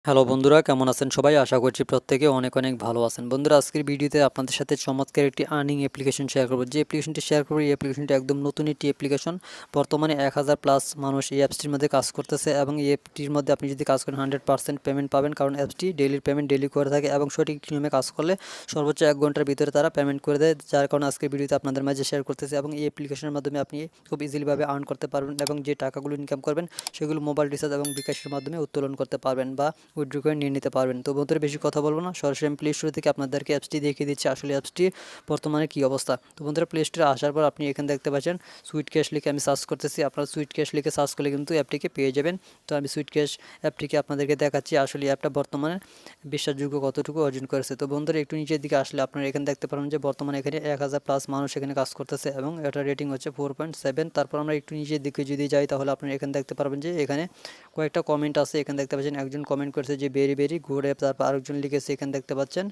Hello বন্ধুরা, কেমন আছেন সবাই? আশা করছি প্রত্যেকে অনেক অনেক ভালো আছেন। বন্ধুরা, আজকের ভিডিওতে আপনাদের সাথে চমৎকার একটি আর্নিং অ্যাপ্লিকেশন শেয়ার করব। যে অ্যাপ্লিকেশনটি শেয়ার করব, এই অ্যাপ্লিকেশনটি একদম নতুন একটি অ্যাপ্লিকেশন। বর্তমানে 1000 প্লাস মানুষ এই অ্যাপসটির মধ্যে কাজ করতেছে এবং এই অ্যাপটির মধ্যে আপনি যদি কাজ করেন 100% পেমেন্ট পাবেন, কারণ অ্যাপসটি ডেইলির পেমেন্ট ডেইলি করে থাকে এবং সঠিক নিয়মে কাজ করলে সর্বোচ্চ 1 ঘন্টার ভিতরে তারা পেমেন্ট করে দেয়। যার কারণে আজকের ভিডিওতে আপনাদের মাঝে শেয়ার করতেছে এবং এই অ্যাপ্লিকেশনের মাধ্যমে আপনি খুব ইজিলিভাবে আর্ন করতে পারবেন এবং যে টাকাগুলো ইনকাম করবেন সেগুলো মোবাইল রিচার্জ এবং বিকাশের মাধ্যমে উত্তোলন করতে পারবেন বা উইথড্র করে নিয়ে নিতে পারবেন। তো বন্ধুরা, বেশি কথা বলবো না, সরাসরি আমি প্লে স্টোর থেকে আপনাদেরকে অ্যাপসটি দেখিয়ে দিচ্ছি আসলে অ্যাপসটির বর্তমানে কী অবস্থা। তো বন্ধুরা, প্লে স্টোরে আসার পর আপনি এখানে দেখতে পাচ্ছেন সুইট ক্যাশ লিখে আমি সার্চ করতেছি। আপনারা সুইট ক্যাশ লিখে সার্চ করলে কিন্তু অ্যাপটিকে পেয়ে যাবেন। তো আমি সুইট ক্যাশ অ্যাপটিকে আপনাদেরকে দেখাচ্ছি আসলে অ্যাপটা বর্তমানে বিশ্বাসযোগ্য কতটুকু অর্জন করেছে। তো বন্ধুরা, একটু নিচের দিকে আসলে আপনারা এখানে দেখতে পারেন যে বর্তমানে এখানে 1000 প্লাস মানুষ এখানে কাজ করতেছে এবং এটা রেটিং হচ্ছে 4.7। তারপর আমরা একটু নিচের দিকে যদি যাই তাহলে আপনারা এখানে দেখতে পারবেন যে এখানে কয়েকটা কমেন্ট আছে। এখানে দেখতে পাচ্ছেন একজন কমেন্ট করেছে যে ভেরি ভেরি গুড অ্যাপ, তারপর আরেকজন লিখেছে এখানে দেখতে পাচ্ছেন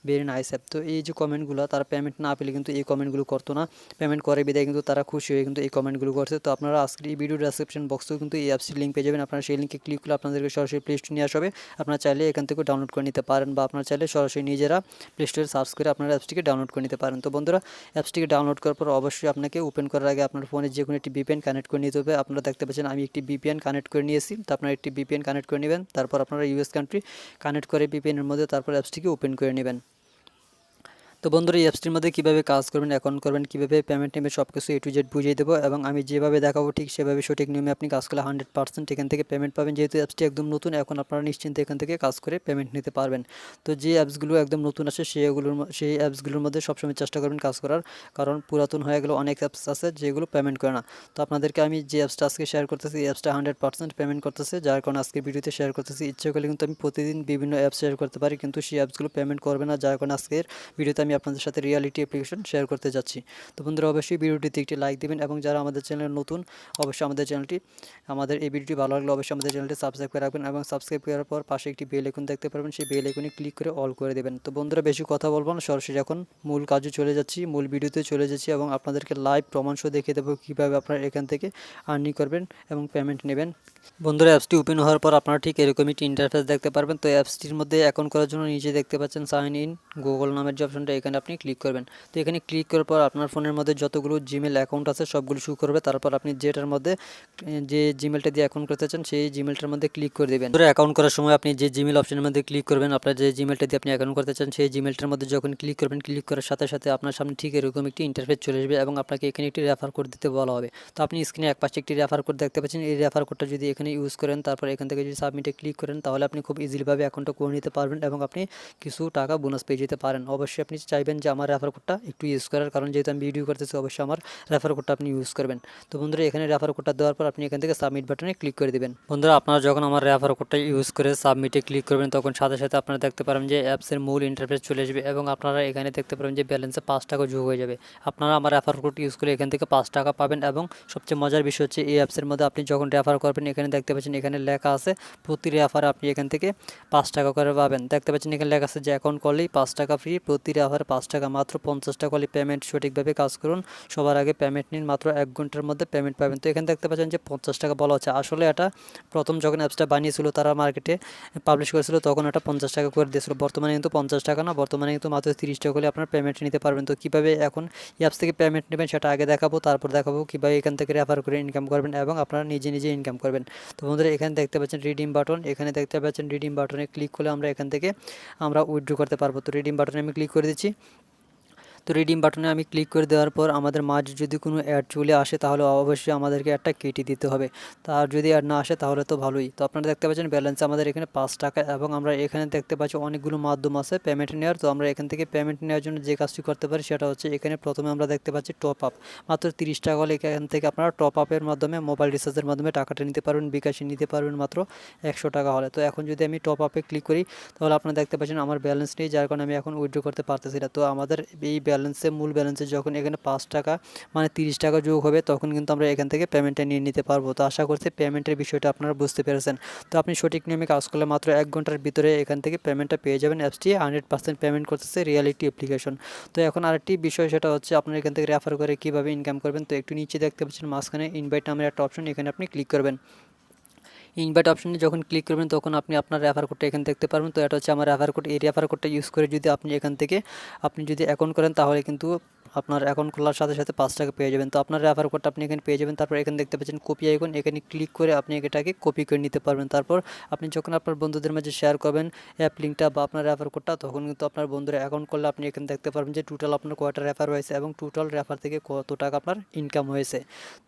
ভেরি নাইস অ্যাপ। তো এই যে কমেন্টগুলো, তারা পেমেন্ট না পেলে কিন্তু এই কমেন্টগুলো করতো না, পেমেন্ট করে বিদায় কিন্তু তারা খুশি হয়ে কিন্তু এই কমেন্টগুলো করছে। তো আপনারা আজকের এই ভিডিও ডেসক্রিপশন বক্সেও কিন্তু এই অ্যাপসটির লিঙ্ক পেয়ে যাবেন। আপনারা সেই লিঙ্কে ক্লিক করলে আপনাদেরকে সরাসরি প্লে স্টোরে নিয়ে আসবে। আপনারা চাইলে এখান থেকে ডাউনলোড করে নিতে পারেন বা আপনারা চাইলে সরাসরি নিজেরা প্লে স্টোরে সার্চ করে আপনারা অ্যাপসটিকে ডাউনলোড করে নিতে পারেন। তো বন্ধুরা, অ্যাপসটিকে ডাউনলোড করার পর অবশ্যই আপনাকে ওপেন করার আগে আপনার ফোনে যে কোনো একটি ভিপিএন কানেক্ট করে নিতে হবে। আপনারা দেখতে পাচ্ছেন আমি একটি ভিপিএন কানেক্ট করে নিয়েছি। তো আপনারা একটি ভিপিএন কানেক্ট করে নেবেন, তারপর আপনারা ইউএস কান্ট্রি কানেক্ট করে ভিপিএনের মধ্যে তারপর অ্যাপসটিকে ওপেন করে নেবেন। তো বন্ধুরা, এই অ্যাপসটির মধ্যে কীভাবে কাজ করবেন, অ্যাকাউন্ট করবেন, কীভাবে পেমেন্ট নেবেন, সব কিছু A to Z বুঝিয়ে দেবো এবং আমি যেভাবে দেখাবো ঠিক সেভাবে সঠিক নিয়মে আপনি কাজ করলে 100% এখান থেকে পেমেন্ট পাবেন। যেহেতু অ্যাপসটি একদম নতুন, এখন আপনারা নিশ্চিন্তে এখান থেকে কাজ করে পেমেন্ট নিতে পারবেন। তো যে অ্যাপসগুলো একদম নতুন আসে সেই অ্যাপসগুলোর মধ্যে সবসময় চেষ্টা করবেন কাজ করার, কারণ পুরাতন হয়ে গেলে অনেক অ্যাপস আছে যেগুলো পেমেন্ট করে না। তো আপনাদেরকে আমি যে অ্যাপসটা আজকে শেয়ার করতেছি, এই অ্যাপসটা 100% পেমেন্ট করতেছে, যার কারণে আজকে ভিডিওতে শেয়ার করতেছি। ইচ্ছে করলে কিন্তু আমি প্রতিদিন বিভিন্ন অ্যাপস শেয়ার করতে পারি, কিন্তু সেই অ্যাপসগুলো পেমেন্ট করবে না, যার কারণে আজকের ভিডিওতে আমি আপনাদের সাথে রিয়ালিটি অ্যাপ্লিকেশন শেয়ার করতে যাচ্ছি। তো বন্ধুরা, অবশ্যই ভিডিওটিতে একটি লাইক দিবেন এবং যারা আমাদের চ্যানেলে নতুন অবশ্যই আমাদের এই ভিডিওটি ভালো লাগলে অবশ্যই আমাদের চ্যানেলটি সাবস্ক্রাইব করে রাখবেন এবং সাবস্ক্রাইব করার পর পাশে একটি বেল আইকন দেখতে পারবেন, সেই বেল আইকনে ক্লিক করে অল করে দেবেন। তো বন্ধুরা, বেশি কথা বলবো না, সরাসরি এখন মূল কাজে চলে যাচ্ছি, মূল ভিডিওতে চলে যাচ্ছি এবং আপনাদেরকে লাইভ প্রমাণ সহ দেখিয়ে দেবো কীভাবে আপনারা এখান থেকে আর্নিং করবেন এবং পেমেন্ট নেবেন। বন্ধুরা, অ্যাপসটি ওপেন হওয়ার পর আপনারা ঠিক এরকমই একটি ইন্টারফেস দেখতে পারবেন। তো অ্যাপসটির মধ্যে অ্যাকাউন্ট করার জন্য নিচে দেখতে পাচ্ছেন সাইন ইন গুগল নামের যে অপশনটা, এখানে আপনি ক্লিক করবেন। তো এখানে ক্লিক করার পর আপনার ফোনের মধ্যে যতগুলো জিমেল অ্যাকাউন্ট আছে সবগুলো শো করবে। তারপর আপনি যেটার মধ্যে যে জিমেলটা দিয়ে অ্যাকাউন্ট করতে চান সেই জিমেলটার মধ্যে ক্লিক করে দেবেন। ধরে অ্যাকাউন্ট করার সময় আপনি যে জিমেল অপশনের মধ্যে ক্লিক করবেন, আপনার যে জিমেলটা দিয়ে আপনি অ্যাকাউন্ট করতে চান সেই জিমেলটার মধ্যে যখন ক্লিক করবেন, ক্লিক করার সাথে সাথে আপনার সামনে ঠিক এরকম একটি ইন্টারফেস চলে আসবে এবং আপনাকে এখানে একটি রেফার কোড দিতে বলা হবে। তো আপনি স্ক্রিনে এক পাশে একটি রেফার কোড দেখতে পাচ্ছেন। এই রেফার কোডটা যদি এখানে ইউজ করেন, তারপর এখান থেকে যদি সাবমিটে ক্লিক করেন, তাহলে আপনি খুব ইজিলিভাবে অ্যাকাউন্টটা করে নিতে পারবেন এবং আপনি কিছু টাকা বোনাস পেয়ে যেতে পারেন। অবশ্যই আপনি চাইবেন যে আমার রেফার কোডটা একটু ইউজ করার, কারণ যেহেতু আমি ভিডিও করতেছি অবশ্যই আমার রেফার কোডটা আপনি ইউজ করবেন। তো বন্ধুরা, এখানে রেফার কোডটা দেওয়ার পর আপনি এখান থেকে সাবমিট বাটনে ক্লিক করে দেবেন। বন্ধুরা, আপনারা যখন আমার রেফার কোডটা ইউজ করে সাবমিটে ক্লিক করবেন, তখন সাথে সাথে আপনারা দেখতে পারবেন যে অ্যাপসের মূল ইন্টারফেস চলে আসবে এবং আপনারা এখানে দেখতে পারবেন যে ব্যালেন্সে 5 টাকা যোগ হয়ে যাবে। আপনারা আমার রেফার কোড ইউজ করে এখান থেকে 5 টাকা পাবেন এবং সবচেয়ে মজার বিষয় হচ্ছে এই অ্যাপসের মধ্যে আপনি যখন রেফার করবেন, এখানে দেখতে পাচ্ছেন এখানে লেখা আছে প্রতি রেফারে আপনি এখান থেকে 5 টাকা করে পাবেন। দেখতে পাচ্ছেন এখানে লেখা আছে যে অ্যাকাউন্ট করলেই 5 টাকা ফ্রি, প্রতি রেফারে 5 টাকা, মাত্র 50 টাকা করলে পেমেন্ট। সঠিকভাবে কাজ করুন, সবার আগে পেমেন্ট নিন, মাত্র 1 ঘন্টার মধ্যে পেমেন্ট পাবেন। তো এখানে দেখতে পাচ্ছেন যে 50 টাকা বলা হচ্ছে। আসলে এটা প্রথম যখন অ্যাপসটা বানিয়েছিল, তারা মার্কেটে পাবলিশ করেছিল, তখন এটা 50 টাকা করে দিয়েছিল। বর্তমানে কিন্তু 50 টাকা না, বর্তমানে কিন্তু মাত্র 30 টাকা হলে আপনার পেমেন্ট নিতে পারবেন। তো কীভাবে এখন অ্যাপস থেকে পেমেন্ট নেবেন সেটা আগে দেখাবো, তারপর দেখাবো কীভাবে এখান থেকে রেফার করে ইনকাম করবেন এবং আপনারা নিজে নিজে ইনকাম করবেন। তো বন্ধুরা, এখানে দেখতে পাচ্ছেন রিডিম বাটন, এখানে দেখতে পাচ্ছেন রিডিম বাটনে ক্লিক করলে আমরা এখান থেকে উইথড্র করতে পারবো। তো রিডিম বাটনে আমি ক্লিক করে দিচ্ছি। তো রিডিম বাটনে আমি ক্লিক করে দেওয়ার পর আমাদের মাঝে যদি কোনো অ্যাড চলে আসে, তাহলে অবশ্যই আমাদেরকে অ্যাডটা কেটে দিতে হবে। তার যদি অ্যাড না আসে তাহলে তো ভালোই। তো আপনারা দেখতে পাচ্ছেন ব্যালেন্স আমাদের এখানে 5 টাকা এবং আমরা এখানে দেখতে পাচ্ছি অনেকগুলো মাধ্যম আছে পেমেন্ট নেওয়ার। তো আমরা এখান থেকে পেমেন্ট নেওয়ার জন্য যে কাজটি করতে পারি সেটা হচ্ছে, এখানে প্রথমে আমরা দেখতে পাচ্ছি টপ আপ, মাত্র 30 টাকা হলে এখান থেকে আপনারা টপ আপের মাধ্যমে মোবাইল রিচার্জের মাধ্যমে টাকাটা নিতে পারবেন, বিকাশে নিতে পারবেন মাত্র 100 টাকা হলে। তো এখন যদি আমি টপ আপে ক্লিক করি, তাহলে আপনারা দেখতে পাচ্ছেন আমার ব্যালেন্স নেই, যার কারণে আমি এখন উইথড্র করতে পারতেছি না। তো আমাদের এই মূল ব্যালেন্সে যখন এখানে 5 টাকা মানে 30 টাকা যোগ হবে, তখন কিন্তু আমরা এখান থেকে পেমেন্টটা নিয়ে নিতে পারবো। তো আশা করছি পেমেন্টের বিষয়টা আপনারা বুঝতে পেরেছেন। তো আপনি সঠিক নিয়মে কাজ করলে মাত্র 1 ঘন্টার ভিতরে এখান থেকে পেমেন্টটা পেয়ে যাবেন। অ্যাপসটি 100% পেমেন্ট করতেছে, রিয়ালিটি অ্যাপ্লিকেশন। তো এখন আরেকটি বিষয়, সেটা হচ্ছে আপনারা এখান থেকে রেফার করে কীভাবে ইনকাম করবেন। তো একটু নিচে দেখতে পাচ্ছেন মাঝখানে ইনভাইট নামের একটা অপশন, এখানে আপনি ক্লিক করবেন। ইনভাইট অপশনে যখন ক্লিক করবেন তখন আপনি আপনার রেফার কোডটা এখানে দেখতে পারবেন। তো এটা হচ্ছে আমার রেফার কোড। এই রেফার কোডটা ইউজ করে যদি আপনি এখান থেকে আপনি যদি অ্যাকাউন্ট করেন তাহলে কিন্তু আপনার অ্যাকাউন্ট খোলার সাথে সাথে 5 টাকা পেয়ে যাবেন। তো আপনার রেফার কোডটা আপনি এখানে পেয়ে যাবেন। তারপর এখানে দেখতে পাচ্ছেন কপি আইকন, এখানে ক্লিক করে আপনি এটাকে কপি করে নিতে পারবেন। তারপর আপনি যখন আপনার বন্ধুদের মাঝে শেয়ার করবেন অ্যাপ লিঙ্কটা বা আপনার রেফার কোডটা, তখন কিন্তু আপনার বন্ধুরা অ্যাকাউন্ট করলে আপনি এখানে দেখতে পারবেন যে টোটাল আপনার কয়টা রেফার হয়েছে এবং টোটাল রেফার থেকে কত টাকা আপনার ইনকাম হয়েছে।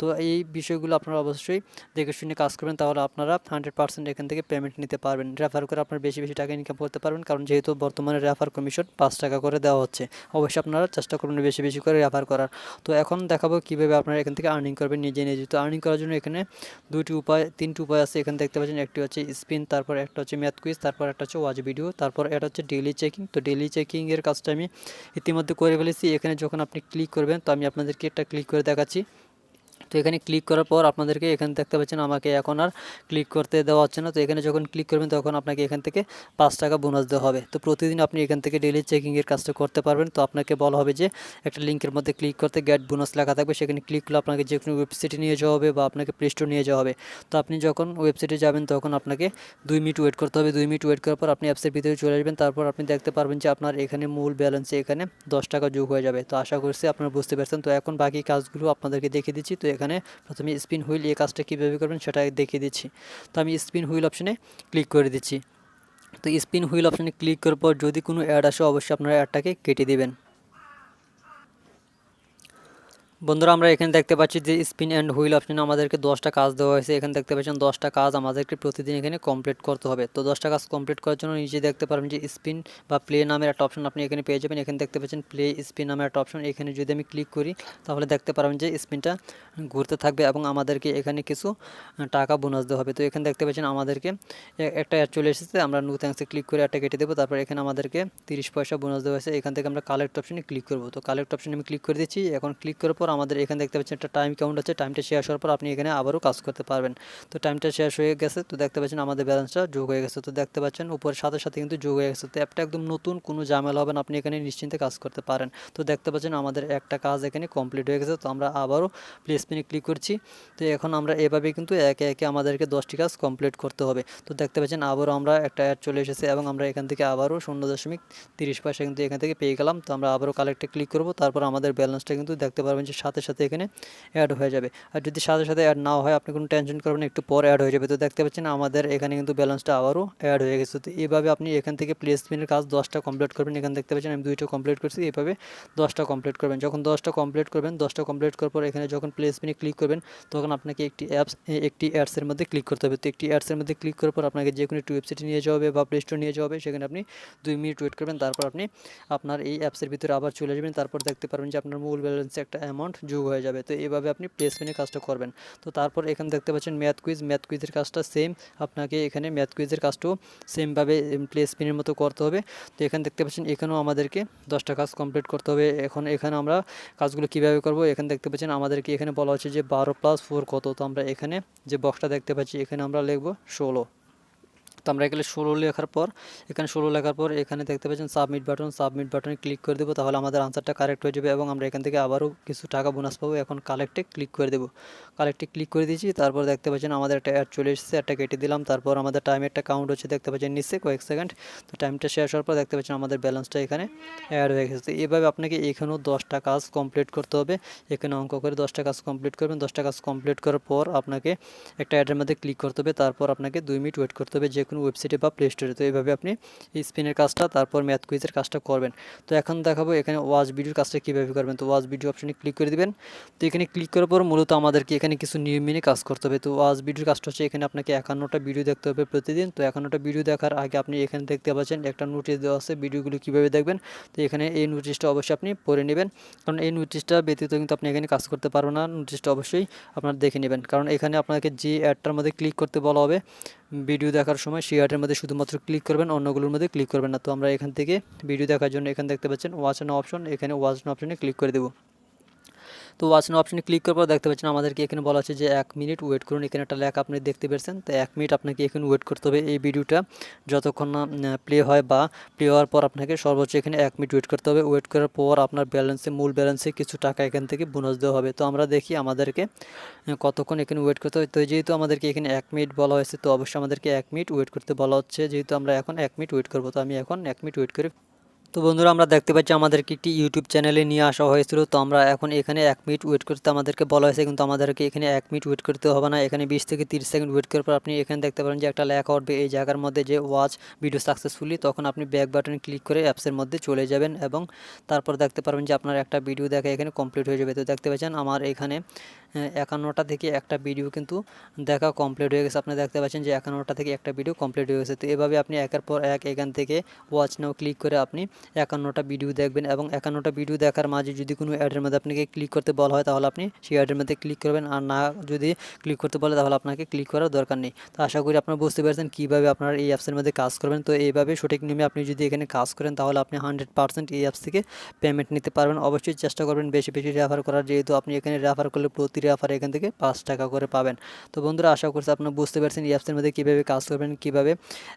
তো এই বিষয়গুলো আপনারা অবশ্যই দেখে শুনে কাজ করবেন, তাহলে আপনারা 100% এখান থেকে পেমেন্ট নিতে পারবেন। রেফার করে আপনার বেশি বেশি টাকা ইনকাম করতে পারবেন, কারণ যেহেতু বর্তমানে রেফার কমিশন 5 টাকা করে দেওয়া হচ্ছে। অবশ্যই আপনারা চেষ্টা করবেন বেশি বেশি করে রেফার করার। তো এখন দেখাবো কীভাবে আপনারা এখান থেকে আর্নিং করবেন নিজে নিজে। তো আর্নিং করার জন্য এখানে তিনটি উপায় আছে। এখানে দেখতে পাচ্ছেন একটি হচ্ছে স্পিন, তারপর একটা হচ্ছে ম্যাথ কুইজ, তারপর একটা হচ্ছে ওয়াচ ভিডিও, তারপর এটা হচ্ছে ডেইলি চেকিং। তো ডেইলি চেকিংয়ের কাজটা আমি ইতিমধ্যে করে ফেলেছি। এখানে যখন আপনি ক্লিক করবেন, তো আমি আপনাদেরকে একটা ক্লিক করে দেখাচ্ছি। তো এখানে ক্লিক করার পর আপনাদেরকে এখানে দেখতে পাচ্ছেন আমাকে এখন আর ক্লিক করতে দেওয়া হচ্ছে না। তো এখানে যখন ক্লিক করবেন তখন আপনাকে এখান থেকে 5 টাকা বোনাস দেওয়া হবে। তো প্রতিদিন আপনি এখান থেকে ডেইলি চেকিংয়ের কাজটা করতে পারবেন। তো আপনাকে বলা হবে যে একটা লিঙ্কের মধ্যে ক্লিক করতে গেট বোনাস লেখা থাকবে, সেখানে ক্লিক করলে আপনাকে যে কোনো ওয়েবসাইটে নিয়ে যাওয়া হবে বা আপনাকে প্লে স্টোর নিয়ে যাওয়া হবে। তো আপনি যখন ওয়েবসাইটে যাবেন তখন আপনাকে 2 মিনিট ওয়েট করতে হবে। 2 মিনিট ওয়েট করার পর আপনি অ্যাপসের ভিতরে চলে আসবেন। তারপর আপনি দেখতে পারবেন যে আপনার এখানে মূল ব্যালেন্সে এখানে 10 টাকা যোগ হয়ে যাবে। তো আশা করছি আপনারা বুঝতে পারছেন। তো এখন বাকি কাজগুলো আপনাদেরকে দেখিয়ে দিচ্ছি। তো এখানে প্রথমে স্পিন হুইল, এই কাজটা কীভাবে করবেন সেটা দেখিয়ে দিচ্ছি। তো আমি স্পিন হুইল অপশনে ক্লিক করে দিচ্ছি। তো স্পিন হুইল অপশনে ক্লিক করার পর যদি কোনো অ্যাড আসে অবশ্যই আপনারা অ্যাডটাকে কেটে দেবেন। বন্ধুরা আমরা এখানে দেখতে পাচ্ছি যে স্পিন অ্যান্ড হুইল অপশনে আমাদেরকে 10টা কাজ দেওয়া হয়েছে। এখানে দেখতে পাচ্ছেন 10টা কাজ আমাদেরকে প্রতিদিন এখানে কমপ্লিট করতে হবে। তো 10টা কাজ কমপ্লিট করার জন্য নিচে দেখতে পারবেন যে স্পিন বা প্লে নামের একটা অপশন আপনি এখানে পেয়ে যাবেন। এখানে দেখতে পাচ্ছেন প্লে স্পিন নামের একটা অপশন। এখানে যদি আমি ক্লিক করি তাহলে দেখতে পারবেন যে স্পিনটা ঘুরতে থাকবে এবং আমাদেরকে এখানে কিছু টাকা বোনাস দেওয়া হবে। তো এখানে দেখতে পাচ্ছেন আমাদেরকে একটা অ্যাড চলে এসেছে। আমরা নো থ্যাঙ্কসে ক্লিক করে একটা কেটে দেবো। তারপর এখানে আমাদেরকে 30 পয়সা বোনাস দেওয়া হয়েছে। এখান থেকে আমরা কালেক্ট অপশনে ক্লিক করব। তো কালেক্ট অপশনে আমি ক্লিক করে দিচ্ছি। এখন ক্লিক করার পর আমাদের এখানে দেখতে পাচ্ছেন একটা টাইম কাউন্ট আছে। টাইমটা শেষ হওয়ার পর আপনি এখানে আবারও কাজ করতে পারবেন। তো টাইমটা শেষ হয়ে গেছে। তো দেখতে পাচ্ছেন আমাদের ব্যালেন্সটা যোগ হয়ে গেছে। তো দেখতে পাচ্ছেন উপরের সাথে সাথে কিন্তু যোগ হয়ে গেছে। তো অ্যাপটা একদম নতুন, কোনো ঝামেলা হবে না, আপনি এখানে নিশ্চিন্তে কাজ করতে পারেন। তো দেখতে পাচ্ছেন আমাদের একটা কাজ এখানে কমপ্লিট হয়ে গেছে। তো আমরা আবারও প্লে স্পিনে ক্লিক করছি। তো এখন আমরা এভাবে কিন্তু একে একে আমাদেরকে 10টি কাজ কমপ্লিট করতে হবে। তো দেখতে পাচ্ছেন আবারও আমরা একটা অ্যাড চলে এসেছে এবং আমরা এখান থেকে আবারও 0.30 পয়সা কিন্তু এখান থেকে পেয়ে গেলাম। তো আমরা আবারও কালেক্টে ক্লিক করব। তারপর আমাদের ব্যালেন্সটা কিন্তু দেখতে পারবেন যে সাথে সাথে এখানে অ্যাড হয়ে যাবে। আর যদি সাথে সাথে অ্যাড নাও হয় আপনি কোনো টেনশন করবেন, একটু পর অ্যাড হয়ে যাবে। তো দেখতে পাচ্ছেন আমাদের এখানে কিন্তু ব্যালেন্সটা আবারও অ্যাড হয়ে গেছে। তো এইভাবে আপনি এখান থেকে প্লে স্পিনের কাজ 10টা কমপ্লিট করবেন। এখানে দেখতে পাচ্ছেন আমি 2টা কমপ্লিট করছি। এইভাবে 10টা কমপ্লিট করবেন। যখন 10টা কমপ্লিট করবেন, 10টা কমপ্লিট করার পর এখানে যখন প্লে স্পিনে ক্লিক করবেন তখন আপনাকে একটি অ্যাডসের মধ্যে ক্লিক করতে হবে। তো একটি অ্যাডসের মধ্যে ক্লিক করার পর আপনাকে যে কোনো একটি ওয়েবসাইটে নিয়ে যাওয়া হবে বা প্লে স্টোর নিয়ে যাওয়া হবে। সেখানে আপনি 2 মিনিট ওয়েট করবেন। তারপর আপনি আপনার এই অ্যাপসের ভিতরে আবার চলে যাবেন। তারপর দেখতে পারবেন যে আপনার মূল ব্যালেন্সে একটা অ্যামাউন্ট যোগ হয়ে যাবে। তো এইভাবে আপনি প্লে স্পিনের কাজটা করবেন। তো তারপর এখানে দেখতে পাচ্ছেন ম্যাথ কুইজের কাজটা সেম। আপনাকে এখানে ম্যাথ কুইজের কাজটাও সেমভাবে প্লে স্পিনের মতো করতে হবে। তো এখানে দেখতে পাচ্ছেন এখানেও আমাদেরকে 10টা কাজ কমপ্লিট করতে হবে। এখন এখানে আমরা কাজগুলো কীভাবে করব, এখানে দেখতে পাচ্ছেন আমাদেরকে এখানে বলা হচ্ছে যে 12 + 4 কত। তো আমরা এখানে যে বক্সটা দেখতে পাচ্ছি এখানে আমরা লিখব 16। তো আমরা এখানে 16 লেখার পর এখানে দেখতে পাচ্ছেন সাবমিট বাটনে ক্লিক করে দেবো। তাহলে আমাদের আনসারটা কারেক্ট হয়ে যাবে এবং আমরা এখান থেকে আবারও কিছু টাকা বোনাস পাবো। এখন কালেক্টে ক্লিক করে দেবো। কালেক্টে ক্লিক করে দিয়েছি। তারপর দেখতে পাচ্ছেন আমাদের একটা অ্যাড চলে এসেছে, একটা কেটে দিলাম। তারপর আমাদের টাইমের একটা কাউন্ট হচ্ছে দেখতে পাচ্ছেন নিচে কয়েক সেকেন্ড। তো টাইমটা শেষ হওয়ার পর দেখতে পাচ্ছেন আমাদের ব্যালেন্সটা এখানে অ্যাড হয়ে গেছে। এভাবে আপনাকে এখানেও 10টা কাজ কমপ্লিট করতে হবে। এখানে অঙ্ক করে 10টা কাজ কমপ্লিট করবেন। 10টা কাজ কমপ্লিট করার পর আপনাকে একটা অ্যাডের মধ্যে ক্লিক করতে হবে। তারপর আপনাকে 2 মিনিট ওয়েট করতে হবে যে কোনো ওয়েবসাইটে বা প্লে স্টোরে। তো এইভাবে আপনি স্পিনের কাজটা তারপর ম্যাথ কুইজের কাজটা করবেন। তো এখন দেখাবো এখানে ওয়াচ ভিডিওর কাজটা কীভাবে করবেন। তো ওয়াচ ভিডিও অপশনে ক্লিক করে দিবেন। তো এখানে ক্লিক করার পর মূলত আমাদেরকে এখানে কিছু নিয়ম মেনে কাজ করতে হবে। তো ওয়াচ ভিডিওর কাজটা হচ্ছে এখানে আপনাকে 51টা ভিডিও দেখতে হবে প্রতিদিন। তো 51টা ভিডিও দেখার আগে আপনি এখানে দেখতে পাচ্ছেন একটা নোটিশ দেওয়া আছে ভিডিওগুলো কীভাবে দেখবেন। তো এখানে এই নোটিশটা অবশ্যই আপনি পড়ে নেবেন, কারণ এই নোটিশটা ব্যতীত কিন্তু আপনি এখানে কাজ করতে পারবেন না। নোটিশটা অবশ্যই আপনারা দেখে নেবেন, কারণ এখানে আপনাকে যে অ্যাডটার মধ্যে ক্লিক করতে বলা হবে ভিডিও দেখার সময় সেই অ্যাডের মধ্যে শুধুমাত্র ক্লিক করবেন, অন্যগুলোর মধ্যে ক্লিক করবেন না। তো আমরা এখান থেকে ভিডিও দেখার জন্য এখানে দেখতে পাচ্ছেন ওয়াচ নাও অপশন, এখানে ওয়াচ নাও অপশনে ক্লিক করে দেবো। তো ওয়াচ নাও অপশনে ক্লিক করার পর দেখতে পাচ্ছেন আমাদেরকে এখানে বলা হচ্ছে যে 1 মিনিট ওয়েট করুন। এখানে একটা লেখা আপনি দেখতে পেয়েছেন। তো 1 মিনিট আপনাকে এখানে ওয়েট করতে হবে এই ভিডিওটা যতক্ষণ না প্লে হয়, বা প্লে হওয়ার পর আপনাকে সর্বোচ্চ এখানে 1 মিনিট ওয়েট করতে হবে। ওয়েট করার পর আপনার মূল ব্যালেন্সে কিছু টাকা এখান থেকে বোনাস দেওয়া হবে। তো আমরা দেখি আমাদেরকে কতক্ষণ এখানে ওয়েট করতে হবে। তো যেহেতু আমাদেরকে এখানে 1 মিনিট বলা হয়েছে, তো অবশ্যই আমাদেরকে 1 মিনিট ওয়েট করতে বলা হচ্ছে। যেহেতু আমরা এখন 1 মিনিট ওয়েট করব, তো আমি এখন 1 মিনিট ওয়েট করে। তো বন্ধুরা আমরা দেখতে পাচ্ছি আমাদেরকে একটি ইউটিউব চ্যানেলে নিয়ে আসা হয়েছিল। তো আমরা এখন এখানে 1 মিনিট ওয়েট করতে আমাদেরকে বলা হয়েছে, কিন্তু আমাদেরকে এখানে 1 মিনিট ওয়েট করতে হবে না। এখানে 20 থেকে 30 সেকেন্ড ওয়েট করার পর আপনি এখানে দেখতে পারেন যে একটা লেখা উঠবে এই জায়গার মধ্যে যে ওয়াচ ভিডিও সাকসেসফুলি। তখন আপনি ব্যাক বাটনে ক্লিক করে অ্যাপসের মধ্যে চলে যাবেন এবং তারপর দেখতে পারবেন যে আপনার একটা ভিডিও দেখা এখানে কমপ্লিট হয়ে যাবে। তো দেখতে পাচ্ছেন আমার এখানে 51টা থেকে একটা ভিডিও কিন্তু দেখা কমপ্লিট হয়ে গেছে। আপনি দেখতে পাচ্ছেন যে 51টা থেকে একটা ভিডিও কমপ্লিট হয়ে গেছে। তো এভাবে আপনি একের পর এক এখান থেকে ওয়াচ নাও ক্লিক করে আপনি 51টা ভিডিও দেখবেন, এবং 51টা ভিডিও দেখার মাঝে যদি কোনো অ্যাডের মধ্যে আপনাকে ক্লিক করতে বলা হয় তাহলে আপনি সেই অ্যাডের মধ্যে ক্লিক করবেন, আর না যদি ক্লিক করতে বলে তাহলে আপনাকে ক্লিক করার দরকার নেই। তো আশা করি আপনারা বুঝতে পারছেন কীভাবে আপনারা এই অ্যাপসের মধ্যে কাজ করবেন। তো এইভাবে সঠিক নিয়মে আপনি যদি এখানে কাজ করেন তাহলে আপনি 100% এই অ্যাপস থেকে পেমেন্ট নিতে পারবেন। অবশ্যই চেষ্টা করবেন বেশি বেশি রেফার করার, যেহেতু আপনি এখানে রেফার করলে প্রতি রেফার এখান থেকে 5 টাকা করে পাবেন। তো বন্ধুরা আশা করছি আপনারা বুঝতে পারছেন এই অ্যাপসের মধ্যে কীভাবে কাজ করবেন, কীভাবে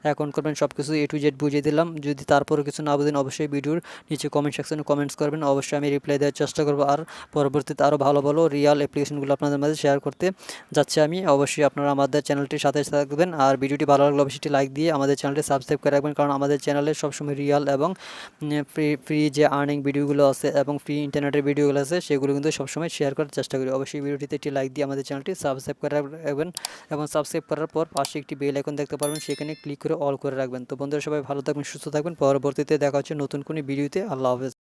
অ্যাকাউন্ট করবেন, সব কিছু A to Z বুঝিয়ে দিলাম। যদি তারপরে কিছু না বুঝেন অবশ্যই ভিডিওর নিচে কমেন্ট সেকশনে কমেন্টস করবেন, অবশ্যই আমি রিপ্লাই দেওয়ার চেষ্টা করব। আর পরবর্তীতে আরও ভালো ভালো রিয়াল অ্যাপ্লিকেশনগুলো আপনাদের মাঝে শেয়ার করতে যাচ্ছি আমি। অবশ্যই আপনারা আমাদের চ্যানেলটির সাথে থাকবেন, আর ভিডিওটি ভালো লাগলে অবশ্যই লাইক দিয়ে আমাদের চ্যানেলটি সাবস্ক্রাইব করে রাখবেন, কারণ আমাদের চ্যানেলে সবসময় রিয়াল এবং ফ্রি যে আর্নিং ভিডিওগুলো আছে এবং ফ্রি ইন্টারনেটের ভিডিওগুলো আছে সেগুলো কিন্তু সবসময় শেয়ার করার চেষ্টা করি। অবশ্যই ভিডিওটিতে একটি লাইক দিয়ে আমাদের চ্যানেলটি সাবস্ক্রাইব করে রাখবেন, এবং সাবস্ক্রাইব করার পর পাশে একটি বেল আইকন দেখতে পারবেন, সেখানে ক্লিক করে অল করে রাখবেন। তো বন্ধুরা সবাই ভালো থাকবেন, সুস্থ থাকবেন। পরবর্তীতে দেখা হচ্ছে নতুন কোনো ভিডিওতে। আল্লাহ হাফেজ।